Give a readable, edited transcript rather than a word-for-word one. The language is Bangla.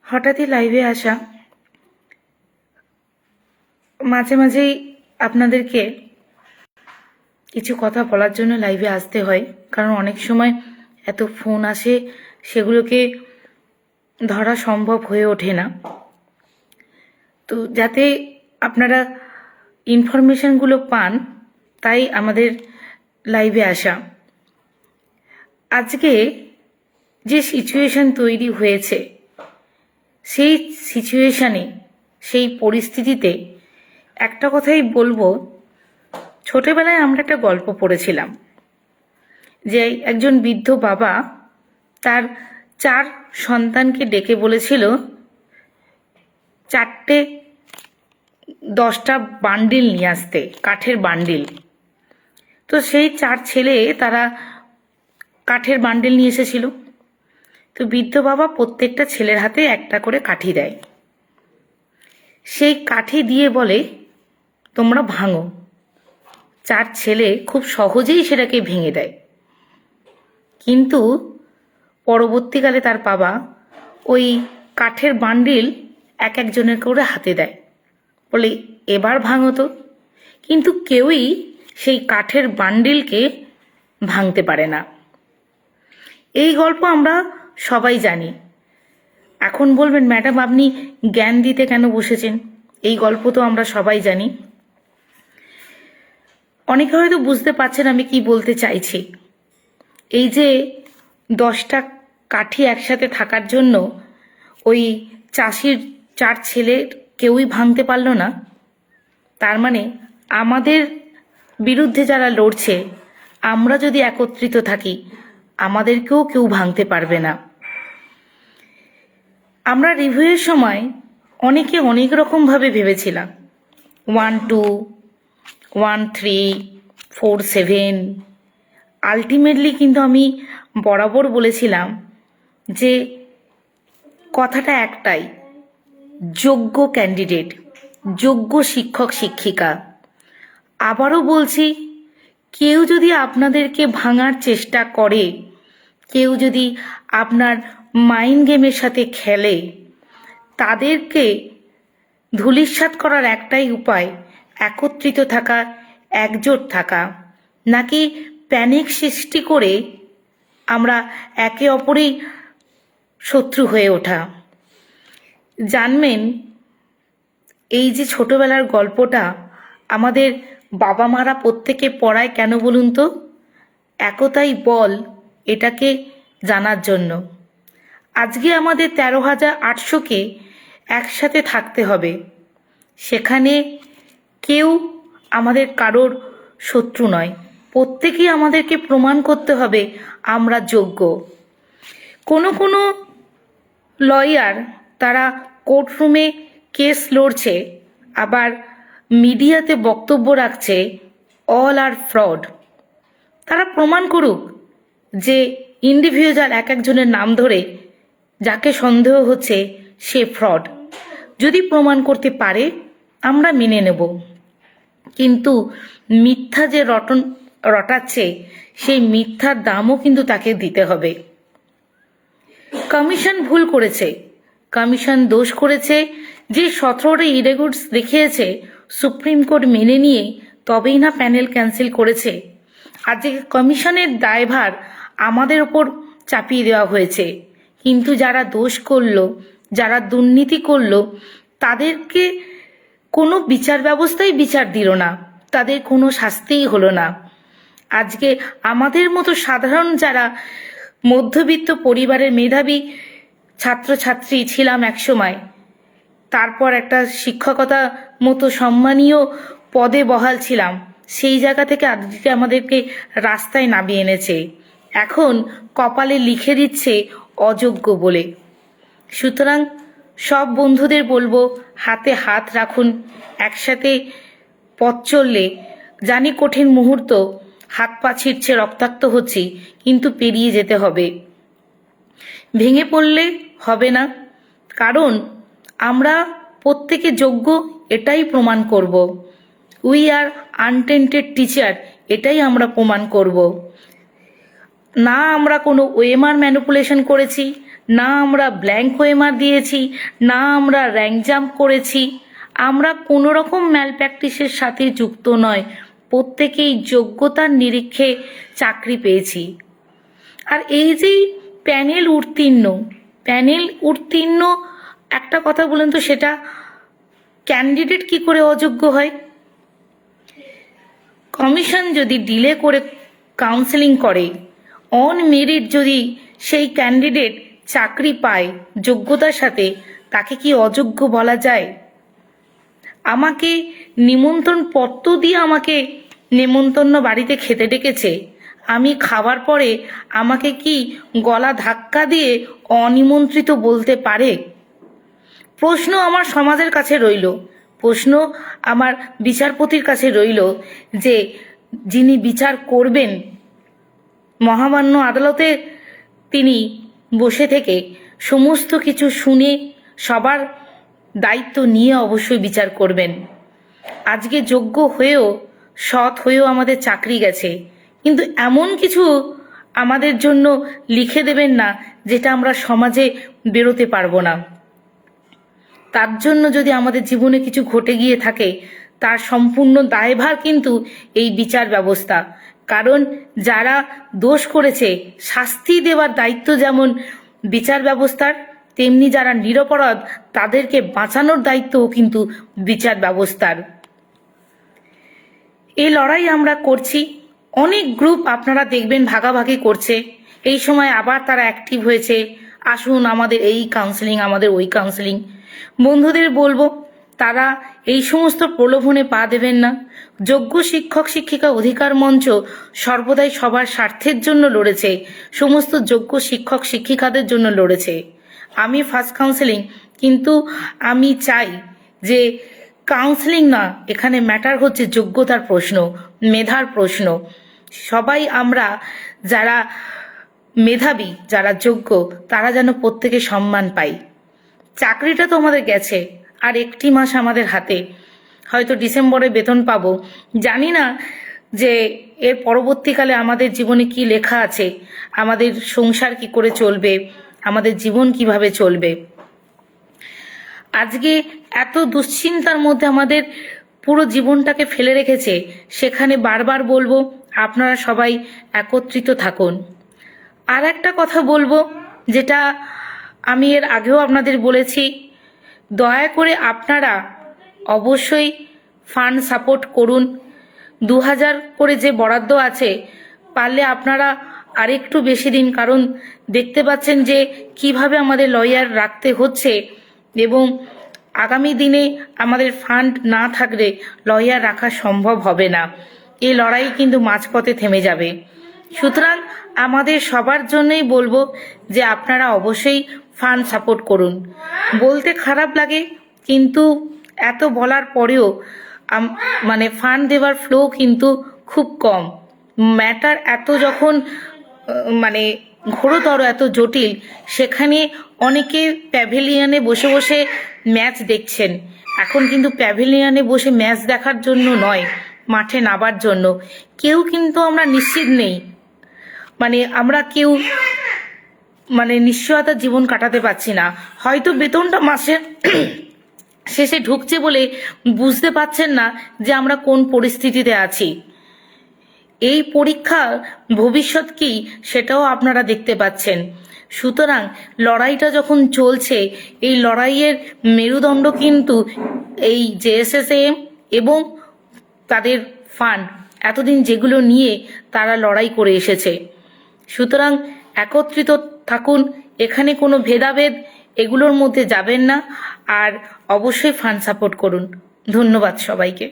হঠাৎই লাইভে আসা, মাঝে মাঝেই আপনাদেরকে কিছু কথা বলার জন্য লাইভে আসতে হয়, কারণ অনেক সময় এত ফোন আসে, সেগুলোকে ধরা সম্ভব হয়ে ওঠে না। তো যাতে আপনারা ইনফরমেশনগুলো পান, তাই আমাদের লাইভে আসা। আজকে যে সিচুয়েশন তৈরি হয়েছে, সেই সিচুয়েশনে, সেই পরিস্থিতিতে একটা কথাই বলবো, ছোটবেলায় আমরা একটা গল্প পড়েছিলাম যে একজন বৃদ্ধ বাবা তার 4 সন্তানকে ডেকে বলেছিল 4টে 10টা বান্ডিল নিয়ে আসতে, কাঠের বান্ডিল। তো সেই 4 ছেলে তারা কাঠের বান্ডিল নিয়ে এসেছিল। তো বৃদ্ধ বাবা প্রত্যেকটা ছেলের হাতে একটা করে কাঠি দেয়, সেই কাঠি দিয়ে বলে তোমরা ভাঙো। 4 ছেলে খুব সহজেই সেটাকে ভেঙে দেয়, কিন্তু পরবর্তীকালে তার বাবা ওই কাঠের বান্ডিল এক একজনের করে হাতে দেয়, বলে এবার ভাঙো তো। কিন্তু কেউই সেই কাঠের বান্ডিলকে ভাঙতে পারে না। এই গল্প আমরা সবাই জানি। এখন বলবেন ম্যাডাম আপনি জ্ঞান দিতে কেন বসেছেন? এই গল্প তো আমরা সবাই জানি। অনেকে হয়তো বুঝতে পারছেন আমি কি বলতে চাইছি। এই যে 10টা কাঠি একসাথে থাকার জন্য ওই চাষির 4 ছেলের কেউই ভাঙতে পারল না, তার মানে আমাদের বিরুদ্ধে যারা লড়ছে, আমরা যদি একত্রিত থাকি, আমাদেরকেও কেউ ভাঙতে পারবে না। আমরা রিভিউয়ের সময় অনেকে অনেক রকমভাবে ভেবেছিলাম, 1 2 1 3 4 7। আলটিমেটলি কিন্তু আমি বরাবর বলেছিলাম যে কথাটা একটাই, যোগ্য ক্যান্ডিডেট, যোগ্য শিক্ষক শিক্ষিকা। আবারও বলছি, কেউ যদি আপনাদেরকে ভাঙার চেষ্টা করে, কেউ যদি আপনার মাইন্ড গেমের সাথে খেলে, তাদেরকে ধূলিসাৎ করার একটাই উপায়, একত্রিত থাকা, একজোট থাকা, নাকি প্যানিক সৃষ্টি করে আমরা একে অপরেই শত্রু হয়ে ওঠা। জানবেন, এই যে ছোটবেলার গল্পটা আমাদের বাবা মারা প্রত্যেকে পড়ায় কেন বলুন তো? একতাই বল, এটাকে জানার জন্য। আজকে আমাদের 13,800কে একসাথে থাকতে হবে, সেখানে কেউ আমাদের কারোর শত্রু নয়। প্রত্যেকেই আমাদেরকে প্রমাণ করতে হবে আমরা যোগ্য। কোনো লয়ার তারা কোর্টরুমে কেস লড়ছে, আবার মিডিয়াতে বক্তব্য রাখছে অল আর ফ্রড। তারা প্রমাণ করুক যে ইন্ডিভিজুয়াল এক একজনের নাম ধরে যাকে সন্দেহ হচ্ছে সে ফ্রড। যদি প্রমাণ করতে পারে আমরা মেনে নেব, কিন্তু মিথ্যা যে রটাচ্ছে, সেই মিথ্যার দামও কিন্তু তাকে দিতে হবে। কমিশন ভুল করেছে, কমিশন দোষ করেছে, যে 17টা ইরেগুলারিটিস দেখিয়েছে সুপ্রিম কোর্ট মেনে নিয়ে তবেই না প্যানেল ক্যান্সেল করেছে। আজকে কমিশনের দায়ভার আমাদের ওপর চাপিয়ে দেওয়া হয়েছে, কিন্তু যারা দোষ করলো, যারা দুর্নীতি করলো, তাদেরকে কোনো বিচার ব্যবস্থাই বিচার দিল না, তাদের কোনো শাস্তিই হলো না। আজকে আমাদের মতো সাধারণ যারা মধ্যবিত্ত পরিবারের মেধাবী ছাত্রছাত্রী ছিলাম একসময়, তারপর একটা শিক্ষকতা মতো সম্মানীয় পদে বহাল ছিলাম, সেই জায়গা থেকে আজকে আমাদেরকে রাস্তায় নামিয়ে এনেছে, এখন কপালে লিখে দিচ্ছে অযোগ্য বলে। সুতরাং সব বন্ধুদের বলবো, হাতে হাত রাখুন, একসাথে পথ চললে, জানি কঠিন মুহূর্ত, হাত পা ছিঁড়ছে, রক্তাক্ত হচ্ছি, কিন্তু পেরিয়ে যেতে হবে। ভেঙে পড়লে হবে না, কারণ আমরা প্রত্যেকে যোগ্য, এটাই প্রমাণ করব। উই আর আনটেন্টেড টিচার, এটাই আমরা প্রমাণ করব। না আমরা কোনো ওএমআর ম্যানিপুলেশন করেছি, না আমরা ব্ল্যাঙ্ক ওএমআর দিয়েছি, না আমরা র্যাঙ্ক জাম্প করেছি। আমরা কোনো রকম ম্যালপ্র্যাকটিসের সাথে যুক্ত নয়, প্রত্যেকেই যোগ্যতার নিরীক্ষে চাকরি পেয়েছি। আর এই যে প্যানেল উত্তীর্ণ একটা কথা বলেন তো, সেটা ক্যান্ডিডেট কি করে অযোগ্য হয়? কমিশন যদি ডিলে করে কাউন্সেলিং করে, অন মেরিট যদি সেই ক্যান্ডিডেট চাকরি পায় যোগ্যতার সাথে, তাকে কি অযোগ্য বলা যায়? আমাকে নিমন্ত্রণ পত্র দিয়ে আমাকে নেমন্তন্ন বাড়িতে খেতে ডেকেছে, আমি খাবার পরে আমাকে কি গলা ধাক্কা দিয়ে অনিমন্ত্রিত বলতে পারে? প্রশ্ন আমার সমাজের কাছে রইল, প্রশ্ন আমার বিচারপতির কাছে রইল, যে যিনি বিচার করবেন মহামান্য আদালতে, তিনি বসে থেকে সমস্ত কিছু শুনে সবার দায়িত্ব নিয়ে অবশ্যই বিচার করবেন। আজকে যোগ্য হয়েও, সৎ হয়েও আমাদের চাকরি গেছে, কিন্তু এমন কিছু আমাদের জন্য লিখে দেবেন না যেটা আমরা সমাজে বেরোতে পারবো না। তার জন্য যদি আমাদের জীবনে কিছু ঘটে গিয়ে থাকে, তার সম্পূর্ণ দায়ভার কিন্তু এই বিচার ব্যবস্থা। কারণ যারা দোষ করেছে শাস্তি দেওয়ার দায়িত্ব যেমন বিচার ব্যবস্থার, তেমনি যারা নিরপরাধ তাদেরকে বাঁচানোর দায়িত্বও কিন্তু বিচার ব্যবস্থার। এই লড়াই আমরা করছি, অনেক গ্রুপ আপনারা দেখবেন ভাগাভাগি করছে, এই সময় আবার তারা অ্যাক্টিভ হয়েছে, আসুন আমাদের এই কাউন্সেলিং, আমাদের ওই কাউন্সেলিং। বন্ধুদের বলবো, তারা এই সমস্ত প্রলোভনে পা দেবেন না। যোগ্য শিক্ষক শিক্ষিকা অধিকার মঞ্চ সর্বদাই সবার স্বার্থের জন্য লড়েছে, সমস্ত যোগ্য শিক্ষক শিক্ষিকাদের জন্য লড়েছে। আমি ফার্স্ট কাউন্সেলিং, কিন্তু আমি চাই যে কাউন্সেলিং না, এখানে ম্যাটার হচ্ছে যোগ্যতার প্রশ্ন, মেধার প্রশ্ন। সবাই আমরা যারা মেধাবী, যারা যোগ্য, তারা যেন প্রত্যেকে সম্মান পাই। চাকরিটা তো আমাদের গেছে, আর একটি মাস আমাদের হাতে, হয়তো ডিসেম্বরে বেতন পাবো, জানি না যে এর পরবর্তীকালে আমাদের জীবনে কি লেখা আছে, আমাদের সংসার কি করে চলবে, আমাদের জীবন কিভাবে চলবে। আজকে এত দুশ্চিন্তার মধ্যে আমাদের পুরো জীবনটাকে ফেলে রেখেছে, সেখানে বারবার বলবো আপনারা সবাই একত্রিত থাকুন। আর একটা কথা বলবো, যেটা আমি এর আগেও আপনাদের বলেছি, দয়া করে আপনারা অবশ্যই ফান্ড সাপোর্ট করুন। 2000 করে যে বরাদ্দ আছে, পারলে আপনারা আরেকটু বেশি দিন, কারণ দেখতে পাচ্ছেন যে কিভাবে আমাদের লয়ার রাখতে হচ্ছে, এবং আগামী দিনে আমাদের ফান্ড না থাকলে লয়ার রাখা সম্ভব হবে না। এই লড়াই কিন্তু মাঝপথে থেমে যাবে। সুতরাং আমাদের সবার জন্যই বলবো যে আপনারা অবশ্যই ফান্ড সাপোর্ট করুন। বলতে খারাপ লাগে, কিন্তু এত বলার পরেও মানে ফান্ড দেওয়ার ফ্লো কিন্তু খুব কম। ম্যাটার এত যখন মানে ঘোরতর, এত জটিল, সেখানে অনেকে প্যাভিলিয়নে বসে বসে ম্যাচ দেখছেন। এখন কিন্তু প্যাভিলিয়নে বসে ম্যাচ দেখার জন্য নয়, মাঠে নামার জন্য। কেউ কিন্তু আমরা নিশ্চিত নেই, মানে আমরা কেউ মানে নিশ্চয়তার জীবন কাটাতে পারছি না। হয়তো বেতনটা মাসের শেষে ঢুকছে বলে বুঝতে পারছেন না যে আমরা কোন পরিস্থিতিতে আছি। এই পরীক্ষা ভবিষ্যৎ কি সেটাও আপনারা দেখতে পাচ্ছেন। সুতরাং লড়াইটা যখন চলছে, এই লড়াইয়ের মেরুদণ্ড কিন্তু এই জেএসএসএম এবং তাদের ফান্ড, এতদিন যেগুলো নিয়ে তারা লড়াই করে এসেছে। সুতরাং একত্রিত থাকুন, এখানে কোনো ভেদাভেদ এগুলোর মধ্যে যাবেন না, আর অবশ্যই ফান্ড সাপোর্ট করুন। ধন্যবাদ সবাইকে।